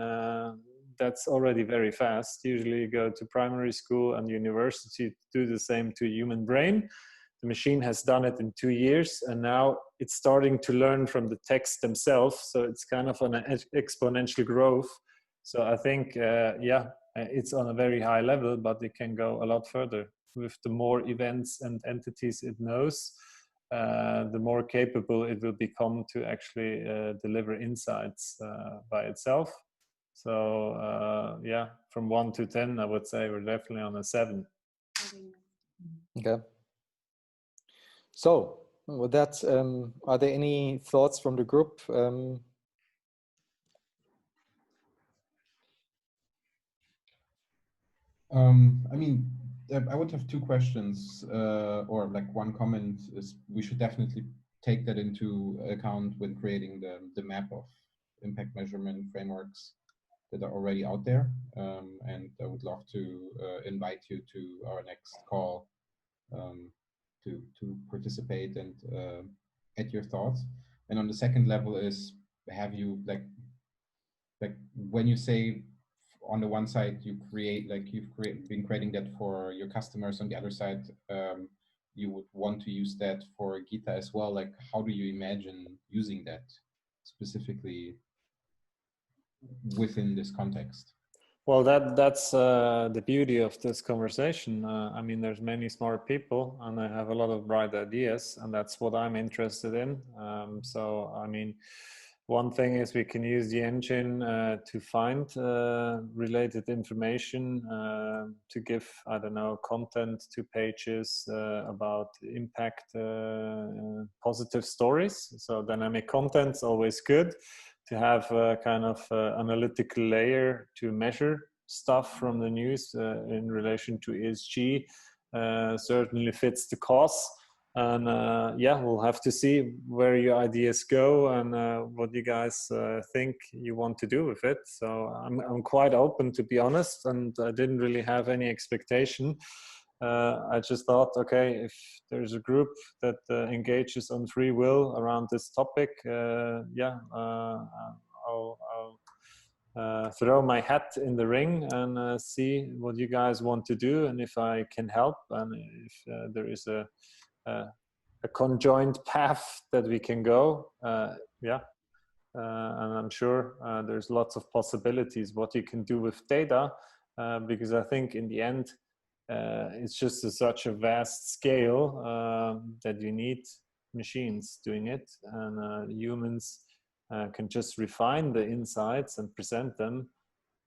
that's already very fast. Usually you go to primary school and university to do the same to a human brain. The machine has done it in 2 years, and now it's starting to learn from the text themselves. So it's kind of an exponential growth. So I think, it's on a very high level, but it can go a lot further. With the more events and entities it knows, the more capable it will become to actually deliver insights by itself. So from 1 to 10, I would say we're definitely on a 7. Okay. So with that, are there any thoughts from the group? I mean, I would have two questions, or like one comment is we should definitely take that into account when creating the map of impact measurement frameworks that are already out there. And I would love to invite you to our next call to participate and add your thoughts. And on the second level is, have you like when you say on the one side you create, like been creating that for your customers, on the other side you would want to use that for Gita as well, like how do you imagine using that specifically within this context? Well, that's the beauty of this conversation. I mean, there's many smart people, and I have a lot of bright ideas, and that's what I'm interested in. So, I mean, one thing is we can use the engine to find related information to give, I don't know, content to pages about impact positive stories. So dynamic content's always good. To have a kind of analytical layer to measure stuff from the news in relation to ESG certainly fits the cause. And yeah, we'll have to see where your ideas go and what you guys think you want to do with it. So I'm quite open, to be honest, and I didn't really have any expectation. I just thought, okay, if there's a group that engages on free will around this topic, yeah, I'll throw my hat in the ring and see what you guys want to do, and if I can help, and if there is a conjoined path that we can go, yeah. And I'm sure there's lots of possibilities what you can do with data, because I think in the end, it's just such a vast scale that you need machines doing it, and humans can just refine the insights and present them,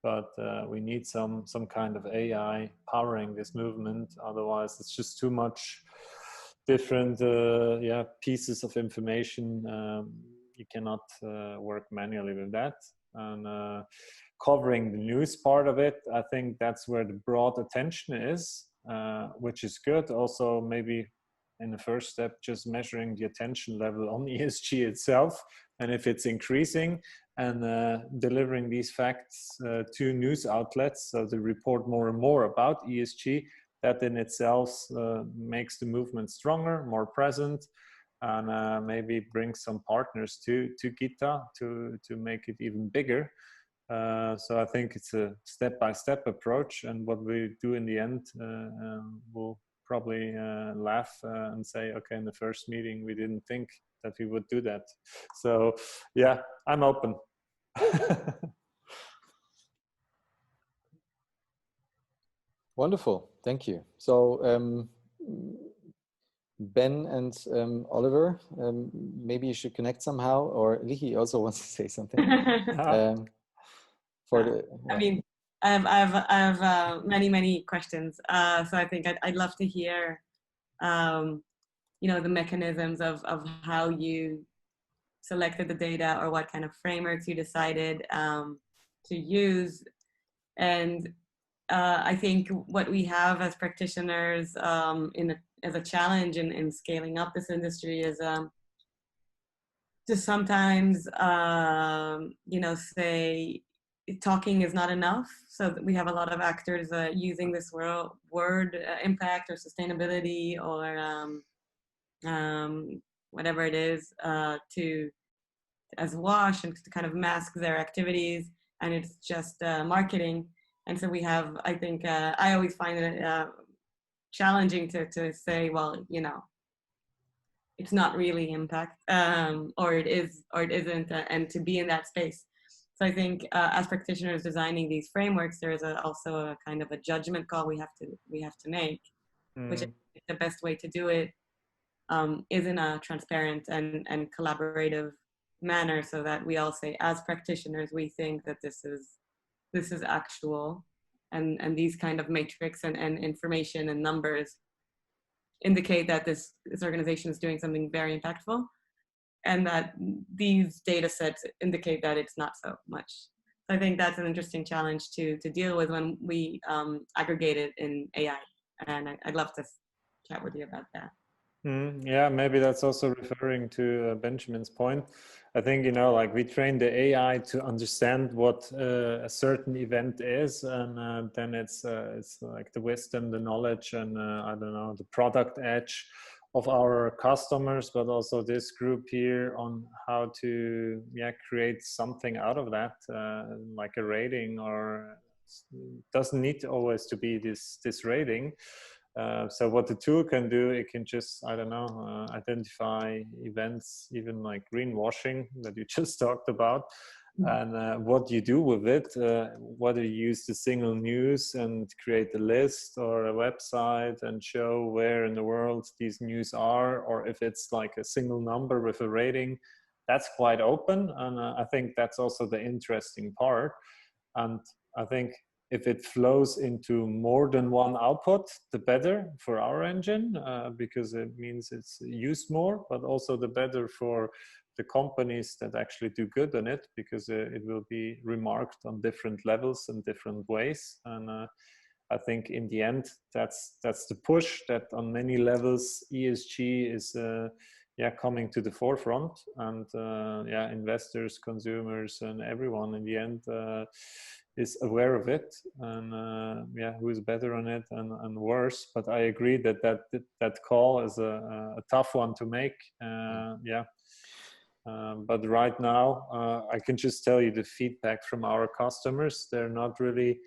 but we need some kind of AI powering this movement. Otherwise, it's just too much different yeah, pieces of information. You cannot work manually with that. And covering the news part of it, I think that's where the broad attention is, which is good. Also, maybe in the first step, just measuring the attention level on ESG itself, and if it's increasing, and delivering these facts to news outlets so they report more and more about ESG. That in itself makes the movement stronger, more present, and maybe bring some partners to Gita to make it even bigger. So I think it's a step-by-step approach, and what we do in the end, we'll probably laugh and say, okay, in the first meeting we didn't think that we would do that. So yeah, I'm open. Wonderful, thank you. So Ben and Oliver, maybe you should connect somehow, or Lihi also wants to say something. I mean, I have many questions. So I think I'd love to hear, you know, the mechanisms of how you selected the data, or what kind of frameworks you decided to use. And I think what we have as practitioners as a challenge in scaling up this industry is to sometimes, you know, say talking is not enough. So we have a lot of actors using this word impact or sustainability or whatever it is as wash, and to kind of mask their activities, and it's just marketing. And so we have, I think, I always find it challenging to say, well, you know, it's not really impact, or it is, or it isn't, and to be in that space. So I think as practitioners designing these frameworks, there is also a kind of a judgment call we have to make, which is the best way to do it is in a transparent and collaborative manner, so that we all say, as practitioners, we think that this is actual, and these kind of matrix and information and numbers indicate that this organization is doing something very impactful, and that these data sets indicate that it's not so much. So I think that's an interesting challenge to deal with when we aggregate it in AI. And I'd love to chat with you about that. Yeah, maybe that's also referring to Benjamin's point. I think, you know, like we train the AI to understand what a certain event is, and then it's like the wisdom, the knowledge, and I don't know, the product edge of our customers, but also this group here on how to create something out of that, like a rating, or doesn't need always to be this rating. So what the tool can do, it can just, I don't know, identify events, even like greenwashing that you just talked about, and what you do with it, whether you use the single news and create a list or a website and show where in the world these news are, or if it's like a single number with a rating, that's quite open. And I think that's also the interesting part. And I think if it flows into more than one output, the better for our engine, because it means it's used more, but also the better for the companies that actually do good on it, because it will be remarked on different levels and different ways. And I think in the end, that's the push, that on many levels ESG is coming to the forefront, and investors, consumers, and everyone in the end is aware of it, and who is better on it and worse. But I agree that call is a tough one to make. But right now, I can just tell you the feedback from our customers. They're not really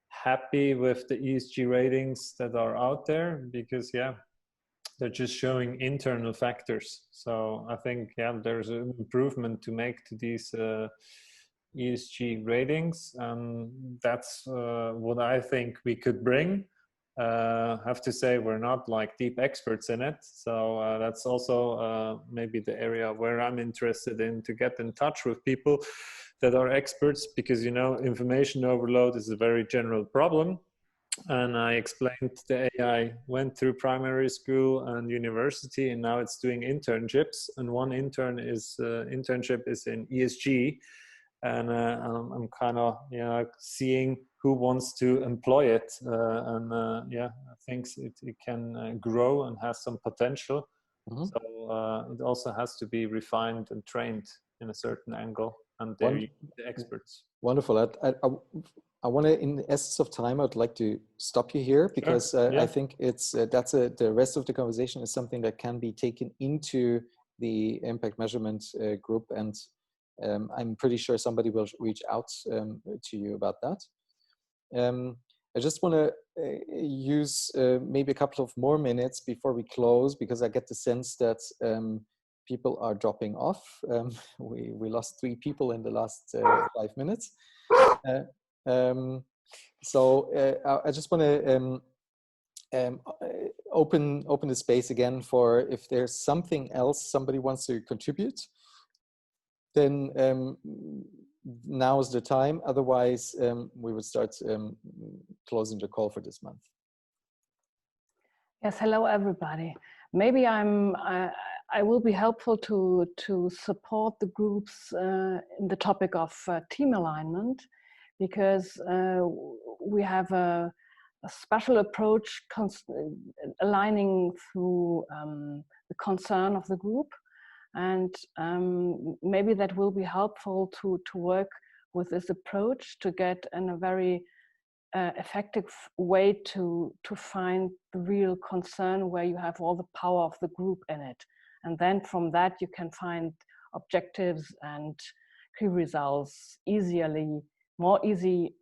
happy with the ESG ratings that are out there, because they're just showing internal factors. So I think there's an improvement to make to these ESG ratings, and that's what I think we could bring. Have to say we're not like deep experts in it, so that's also maybe the area where I'm interested in, to get in touch with people that are experts, because, you know, information overload is a very general problem. And I explained the AI went through primary school and university, and now it's doing internships, and one internship is in ESG. And I'm kind of seeing who wants to employ it, I think it can grow and has some potential. Mm-hmm. So it also has to be refined and trained in a certain angle, and they're the experts. Wonderful. I want to, in the essence of time, I'd like to stop you here, because sure. I think it's the rest of the conversation is something that can be taken into the impact measurement group, and I'm pretty sure somebody will reach out to you about that. I just want to use maybe a couple of more minutes before we close, because I get the sense that people are dropping off. We lost 3 people in the last 5 minutes. So I just want to open the space again for, if there's something else somebody wants to contribute, then now is the time. Otherwise, we would start closing the call for this month. Yes, hello everybody. Maybe I will be helpful to support the groups in the topic of team alignment, because we have a special approach aligning through the concern of the group. And maybe that will be helpful to work with this approach to get in a very effective way to find the real concern, where you have all the power of the group in it. And then from that you can find objectives and key results more easily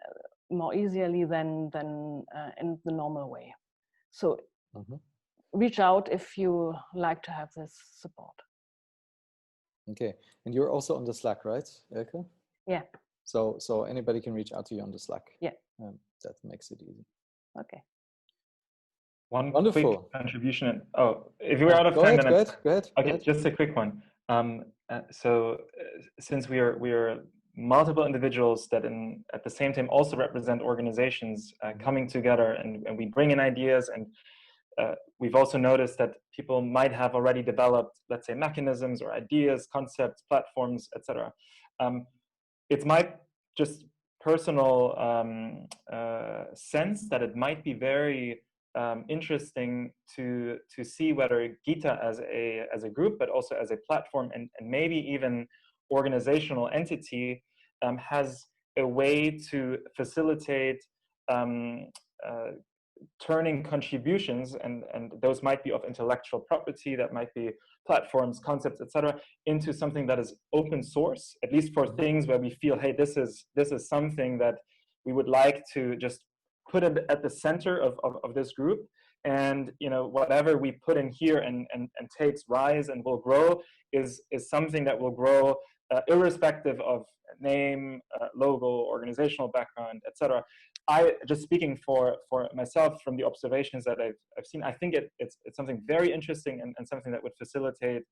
than in the normal way. So reach out if you like to have this support. Okay, and you're also on the Slack, right, Elke? Yeah. So anybody can reach out to you on the Slack. Yeah. That makes it easy. Okay. One Wonderful quick contribution. If we're out of time, then go ahead. Okay, just a quick one. Since we are multiple individuals that at the same time also represent organizations coming together, and we bring in ideas, and we've also noticed that people might have already developed, let's say, mechanisms or ideas, concepts, platforms, etc. It's my just personal sense that it might be very interesting to see whether Gita as a group, but also as a platform and maybe even organizational entity has a way to facilitate turning contributions, and those might be of intellectual property, that might be platforms, concepts, etc., into something that is open source, at least for things where we feel, hey, this is something that we would like to just put it at the center of this group. And whatever we put in here and takes rise and will grow is something that will grow irrespective of name, logo, organizational background, etc. I just speaking for myself from the observations that I've seen, I think it's something very interesting and something that would facilitate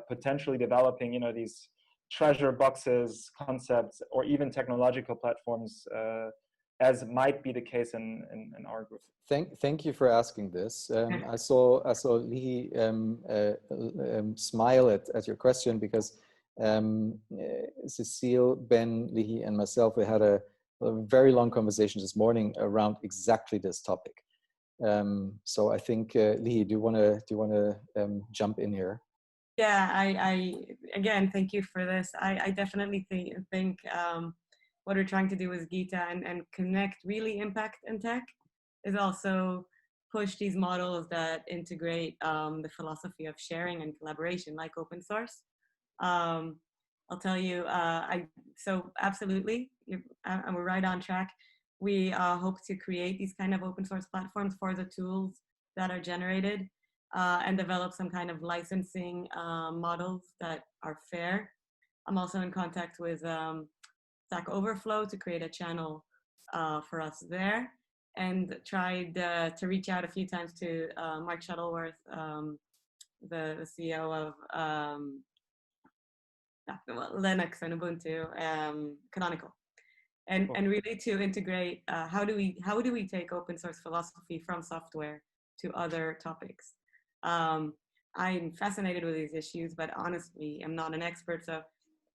potentially developing these treasure boxes, concepts, or even technological platforms, as might be the case in our group. Thank you for asking this. I saw Lee smile at your question, because Cecile, Ben, Lee, and myself, we had a very long conversation this morning around exactly this topic. So I think Lee, do you want to jump in here? Yeah, I again, thank you for this. I definitely think what we're trying to do with Gita and connect really impact and tech is also push these models that integrate the philosophy of sharing and collaboration, like open source. I'll tell you, so absolutely, and we're right on track. We hope to create these kind of open source platforms for the tools that are generated and develop some kind of licensing models that are fair. I'm also in contact with Stack Overflow to create a channel for us there, and tried to reach out a few times to Mark Shuttleworth, the CEO of Linux and Ubuntu, Canonical, and really to integrate how do we take open source philosophy from software to other topics. I'm fascinated with these issues, but honestly, I'm not an expert, so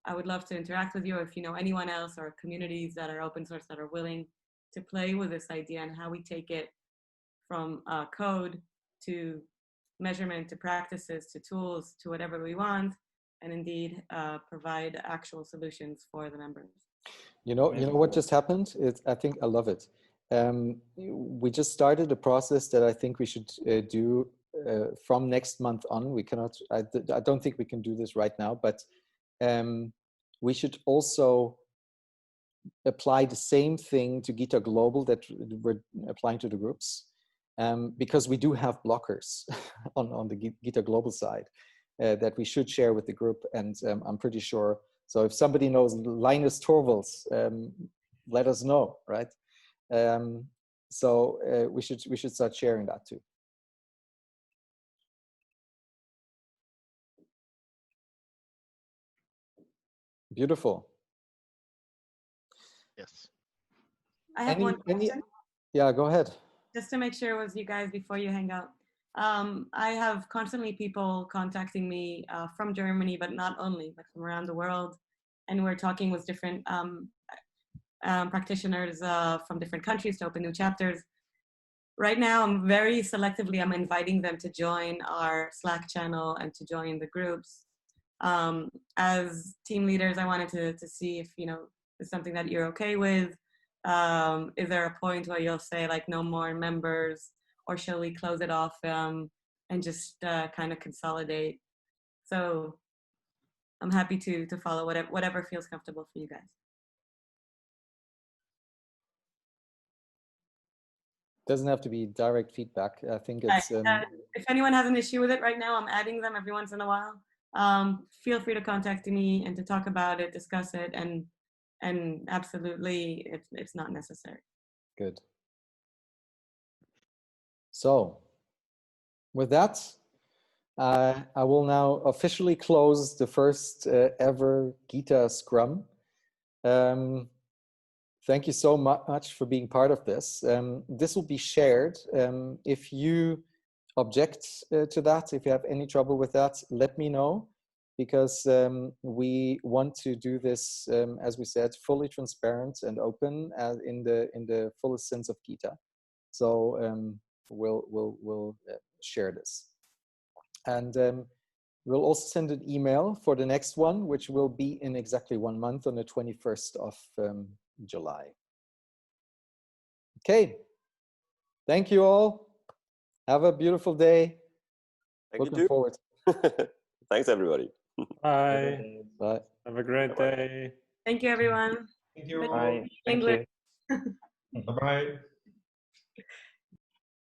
I would love to interact with you if you know anyone else or communities that are open source that are willing to play with this idea and how we take it from code to measurement to practices to tools to whatever we want, and indeed provide actual solutions for the members. You know what just happened? I think I love it. We just started a process that I think we should do from next month on. We cannot. I don't think we can do this right now, but we should also apply the same thing to Gita Global that we're applying to the groups, because we do have blockers on the Gita Global side that we should share with the group, and I'm pretty sure. So if somebody knows Linus Torvalds, let us know, right? So we should start sharing that too. Beautiful. Yes. I have one question. Yeah, go ahead. Just to make sure with you guys before you hang out. I have constantly people contacting me from Germany, but not only, but from around the world. And we're talking with different practitioners from different countries to open new chapters. Right now, I'm very selectively, I'm inviting them to join our Slack channel and to join the groups. As team leaders, I wanted to see if, it's something that you're okay with. Is there a point where you'll say like no more members, or shall we close it off and just kind of consolidate? So I'm happy to follow whatever feels comfortable for you guys. Doesn't have to be direct feedback. I think it's. If anyone has an issue with it right now, I'm adding them every once in a while. Feel free to contact me and to talk about it, discuss it, and absolutely, it's not necessary. Good. So, with that, I will now officially close the first ever Gita Scrum. Thank you so much for being part of this. This will be shared. If you object to that, if you have any trouble with that, let me know, because we want to do this, as we said, fully transparent and open in the fullest sense of Gita. So we'll share this, and we'll also send an email for the next one, which will be in exactly 1 month on the 21st of July. Okay, thank you all. Have a beautiful day. Thank Looking you too. forward. Thanks, everybody. Bye. Bye. Have a great Bye-bye. day. Thank you, everyone. Thank you. Bye. Thank English. you. Bye-bye.